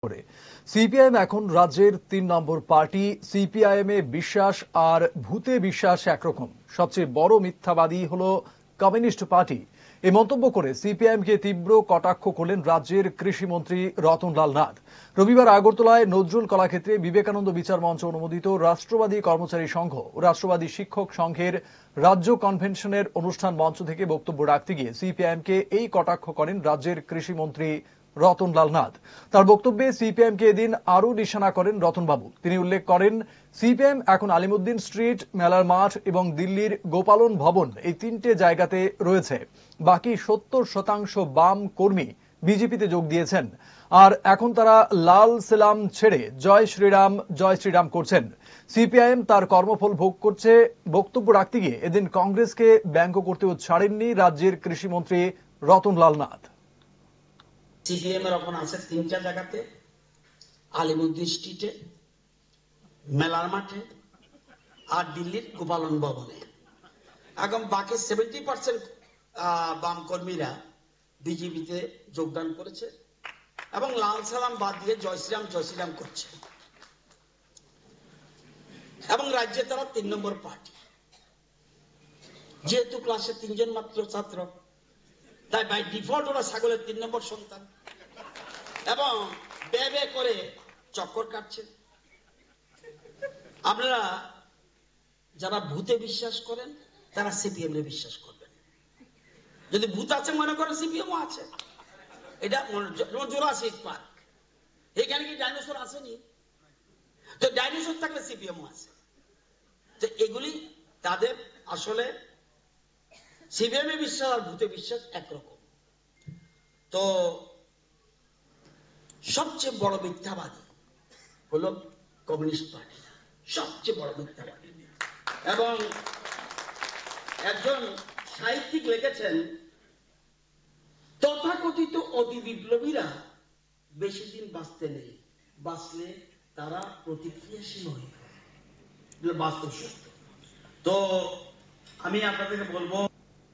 করে সিপিআইএম এখন রাজ্যের ৩ নম্বর পার্টি। সিপিআইএম এ বিশ্বাস আর ভূতে বিশ্বাস একরকম। সবচেয়ে বড় মিথ্যাবাদী হলো কমিউনিস্ট পার্টি। এই মন্তব্য করে সিপিআইএম কে তীব্র কটাক্ষ করলেন রাজ্যের কৃষিমন্ত্রী রতনলাল নাথ। রবিবার আগরতলায় নজরুল কলাক্ষেত্রে বিবেকানন্দ বিচার মঞ্চ অনুমোদিত রাষ্ট্রবাদী কর্মচারী সংঘ ও রাষ্ট্রবাদী শিক্ষক সংঘের রাজ্য কনভেনশনের অনুষ্ঠান মঞ্চ থেকে বক্তব্য রাখতে গিয়ে সিপিআইএম কে এই কটাক্ষ করেন রাজ্যের কৃষিমন্ত্রী রতনলাল নাথ। তার বক্তব্যে সিপিএম কে এদিন আরো নিশানা করেন রতনবাবু। তিনি উল্লেখ করেন, সিপিএম এখন আলিমুদ্দিন স্ট্রিট, মেলার মাঠ এবং দিল্লির গোপালন ভবন এই ৩টে জায়গাতে রয়েছে। বাকি ৭০% বাম কর্মী বিজেপিতে যোগ দিয়েছেন। আর এখন তারা লাল সেলাম ছেড়ে জয় শ্রীরাম করছেন। সিপিআইএম তার কর্মফল ভোগ করছে। বক্তব্য রাখতে গিয়ে এদিন কংগ্রেসকে ব্যঙ্গ করতেও ছাড়েননি রাজ্যের কৃষিমন্ত্রী রতনলাল নাথ। সিপিএম এর এখন আছে ৩টা জায়গাতে, আলিমুদ্দিন স্ট্রিটে, মেলার মাঠে আর দিল্লির গোপালন ভবনে। এখন বাকি 70% বাম কর্মীরা বিজেপিতে যোগদান করেছে এবং লাল সালাম বাদ দিয়ে জয় শ্রীরাম করছে। এবং রাজ্যে তারা ৩ নম্বর পার্টি। যেহেতু ক্লাসে ৩ জন মাত্র ছাত্র, তাই বাই ডিফল্ট ওরা ছাগলের ৩ নম্বর সন্তান এবং বে করে চক্কর কাটছে। আপনারা যারা ভূতে বিশ্বাস করেন তারা সিপিএম এ বিশ্বাস করবেন। যদি ভূত আছে মনে করেন, সিপিএম আছে। এটা জুরাসিক পার্ক, এখানে কি ডাইনোসর আসেনি? তো ডাইনোসর থাকলে সিপিএম আছে। তো এগুলি তাদের আসলে সিপিএম এ বিশ্বাস আর ভূতে বিশ্বাস একরকম। তো সবচেয়ে বড় মিথ্যাবাদী হলো কমিউনিস্ট পার্টি, সবচেয়ে বড় মিথ্যাবাদী। এবং একজন সাহিত্যিক লিখেছেন, তথাকথিত অতি বিপ্লবীরা বেশি দিন বাঁচতে নেই, বাঁচলে তারা প্রতিক্রিয়াশীল হয়ে বাস্তব সত্য। তো আমি আপনাদেরকে বলবো,